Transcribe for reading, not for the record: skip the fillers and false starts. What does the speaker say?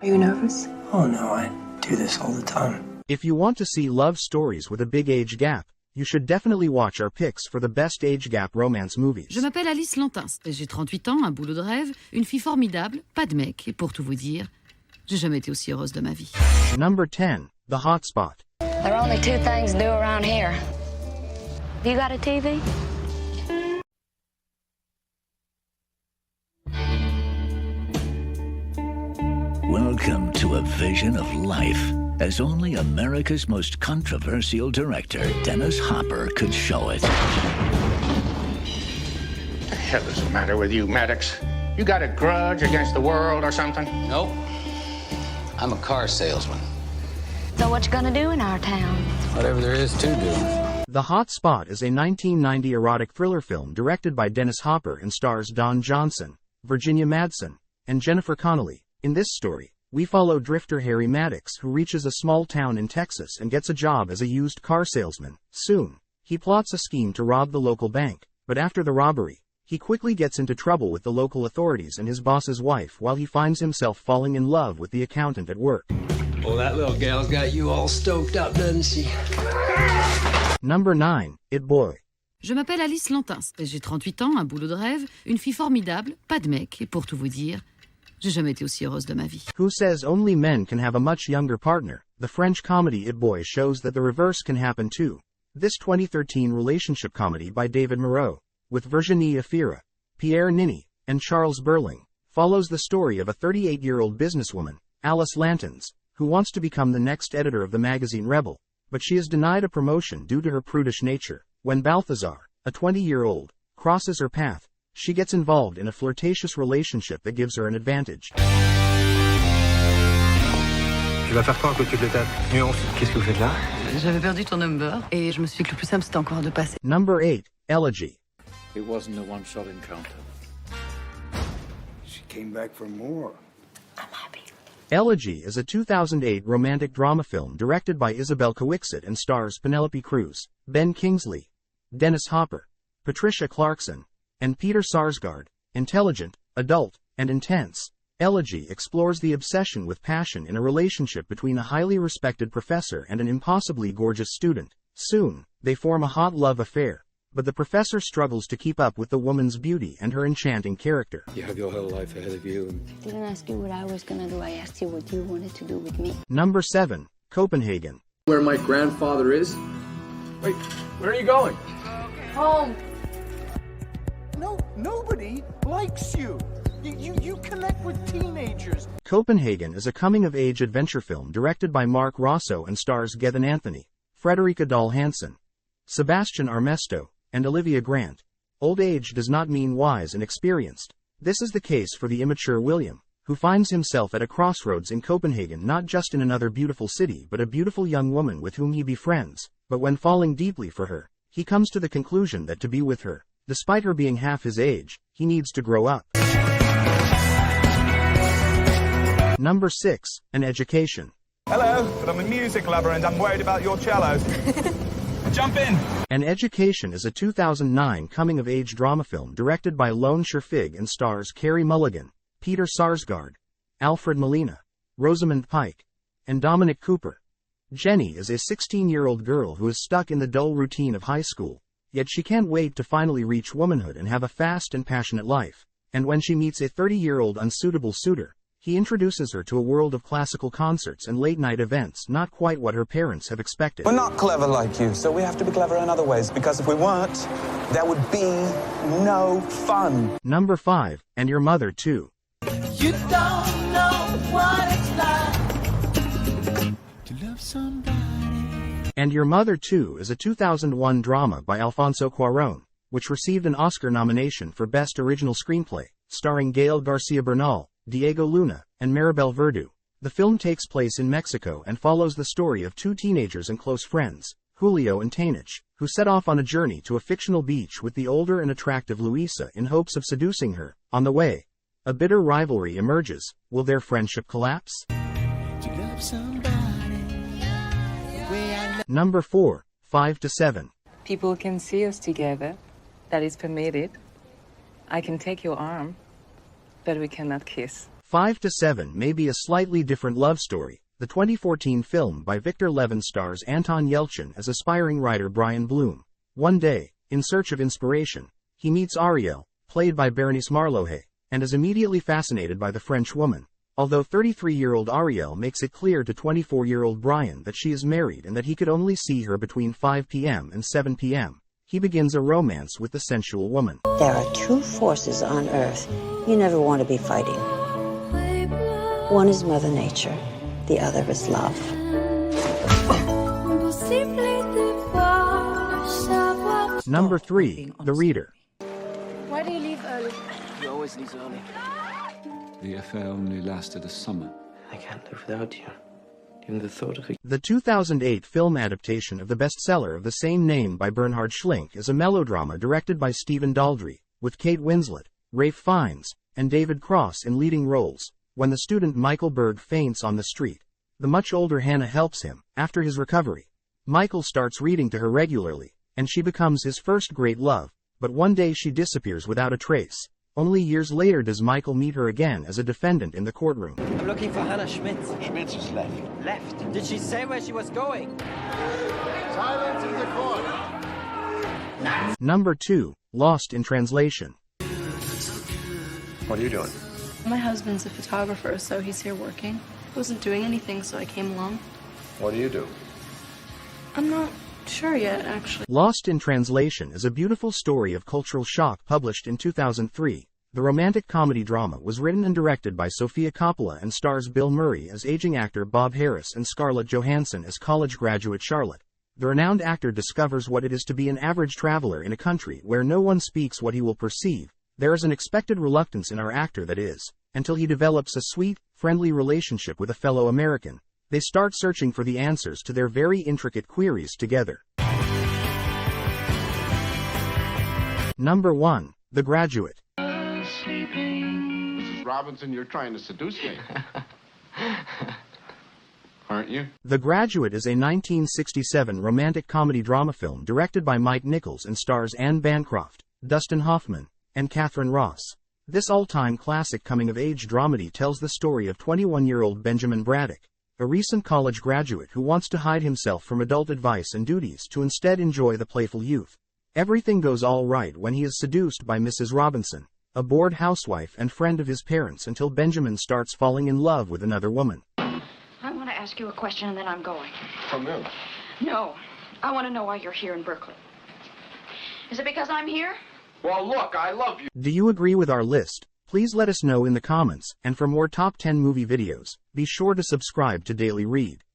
Are you nervous? Oh no, I do this all the time. If you want to see love stories with a big age gap, you should definitely watch our picks for the best age gap romance movies. Je m'appelle Alice Lantins, j'ai 38 ans, un boulot de rêve, une fille formidable, pas de mec, et pour tout vous dire, j'ai jamais été aussi heureuse de ma vie. Number 10, The Hot Spot. There are only two things to do around here. Have you got a TV? Welcome to a vision of life as only America's most controversial director, Dennis Hopper, could show it. The hell is the matter with you, Maddox? You got a grudge against the world or something? Nope. I'm a car salesman. So what you gonna do in our town? Whatever there is to do. The Hot Spot is a 1990 erotic thriller film directed by Dennis Hopper and stars Don Johnson, Virginia Madsen, and Jennifer Connelly. In this story, we follow drifter Harry Maddox, who reaches a small town in Texas and gets a job as a used car salesman. Soon, he plots a scheme to rob the local bank, but after the robbery, he quickly gets into trouble with the local authorities and his boss's wife while he finds himself falling in love with the accountant at work. Well, that little gal's got you all stoked up, doesn't she? Number 9, It Boy. Je m'appelle Alice Lantins, j'ai 38 ans, un boulot de rêve, une fille formidable, pas de mec, et pour tout vous dire, j'ai jamais été aussi heureuse de ma vie. Who says only men can have a much younger partner? The French comedy It Boy shows that the reverse can happen too. This 2013 relationship comedy by David Moreau, with Virginie Efira, Pierre Niney, and Charles Berling, follows the story of a 38-year-old businesswoman, Alice Lantins, who wants to become the next editor of the magazine Rebel, but she is denied a promotion due to her prudish nature. When Balthazar, a 20-year-old, crosses her path, she gets involved in a flirtatious relationship that gives her an advantage. Tu vas faire quoi à côté de ta nuance? Qu'est-ce que vous faites là? J'avais perdu ton number et je me suis dit que le plus simple c'était encore de passer. Number 8, Elegy. It wasn't a one-shot encounter. She came back for more. I'm happy. Elegy is a 2008 romantic drama film directed by Isabel Coixet and stars Penelope Cruz, Ben Kingsley, Dennis Hopper, Patricia Clarkson, and Peter Sarsgaard. Intelligent, adult, and intense, Elegy explores the obsession with passion in a relationship between a highly respected professor and an impossibly gorgeous student. Soon, they form a hot love affair, but the professor struggles to keep up with the woman's beauty and her enchanting character. You have your whole life ahead of you. I didn't ask you what I was gonna do. I asked you what you wanted to do with me. Number 7, Copenhagen. Where my grandfather is? Wait, where are you going? Home. No, nobody likes you. You connect with teenagers. Copenhagen is a coming-of-age adventure film directed by Mark Rosso and stars Gethin Anthony, Frederica Dahl Hansen, Sebastian Armesto, and Olivia Grant. Old age does not mean wise and experienced. This is the case for the immature William, who finds himself at a crossroads in Copenhagen, not just in another beautiful city but a beautiful young woman with whom he befriends. But when falling deeply for her, he comes to the conclusion that to be with her, despite her being half his age, he needs to grow up. Number 6, An Education. Hello, but I'm a music lover and I'm worried about your cellos. Jump in! An Education is a 2009 coming-of-age drama film directed by Lone Scherfig and stars Carey Mulligan, Peter Sarsgaard, Alfred Molina, Rosamund Pike, and Dominic Cooper. Jenny is a 16-year-old girl who is stuck in the dull routine of high school, yet she can't wait to finally reach womanhood and have a fast and passionate life. And when she meets a 30-year-old unsuitable suitor, he introduces her to a world of classical concerts and late-night events, not quite what her parents have expected. We're not clever like you, so we have to be clever in other ways, because if we weren't, there would be no fun. Number 5, And Your Mother Too. You don't know what it's like to love somebody. And Your Mother Too is a 2001 drama by Alfonso Cuarón, which received an Oscar nomination for Best Original Screenplay, starring Gael Garcia Bernal, Diego Luna, and Maribel Verdú. The film takes place in Mexico and follows the story of two teenagers and close friends, Julio and Tainich, who set off on a journey to a fictional beach with the older and attractive Luisa in hopes of seducing her. On the way, a bitter rivalry emerges. Will their friendship collapse? Number 4, 5 to 7. People can see us together. That is permitted. I can take your arm, but we cannot kiss. 5 to 7 may be a slightly different love story. The 2014 film by Victor Levin stars Anton Yelchin as aspiring writer Brian Bloom. One day, in search of inspiration, he meets Ariel, played by Berenice Marlohe, and is immediately fascinated by the French woman. Although 33-year-old Ariel makes it clear to 24-year-old Brian that she is married and that he could only see her between 5 p.m. and 7 p.m., he begins a romance with the sensual woman. There are two forces on Earth you never want to be fighting. One is Mother Nature, the other is love. Number 3, The Reader. Why do you leave early? He always leaves early. The affair only lasted a summer. I can't live without you. Even the thought of it. The 2008 film adaptation of the bestseller of the same name by Bernhard Schlink is a melodrama directed by Stephen Daldry, with Kate Winslet, Ralph Fiennes, and David Cross in leading roles. When the student Michael Berg faints on the street, the much older Hannah helps him. After his recovery, Michael starts reading to her regularly, and she becomes his first great love, but one day she disappears without a trace. Only years later does Michael meet her again as a defendant in the courtroom. I'm looking for Hannah Schmitz. Schmitz is left. Left? Did she say where she was going? Silence in the court. Number 2, Lost in Translation. What are you doing? My husband's a photographer, so he's here working. I wasn't doing anything, so I came along. What do you do? I'm not sure yet, actually. Lost in Translation is a beautiful story of cultural shock published in 2003. The romantic comedy drama was written and directed by Sofia Coppola and stars Bill Murray as aging actor Bob Harris and Scarlett Johansson as college graduate Charlotte. The renowned actor discovers what it is to be an average traveler in a country where no one speaks what he will perceive. There is an expected reluctance in our actor that is, until he develops a sweet, friendly relationship with a fellow American. They start searching for the answers to their very intricate queries together. Number 1, The Graduate. Mrs. Robinson, you're trying to seduce me. Aren't you? The Graduate is a 1967 romantic comedy drama film directed by Mike Nichols and stars Anne Bancroft, Dustin Hoffman, and Catherine Ross. This all-time classic coming-of-age dramedy tells the story of 21-year-old Benjamin Braddock, a recent college graduate who wants to hide himself from adult advice and duties to instead enjoy the playful youth. Everything goes all right when he is seduced by Mrs. Robinson, a bored housewife and friend of his parents, until Benjamin starts falling in love with another woman. I want to ask you a question and then I'm going. From them? No. I want to know why you're here in Berkeley. Is it because I'm here? Well, look, I love you. Do you agree with our list? Please let us know in the comments, and for more top 10 movie videos, be sure to subscribe to Daily Read.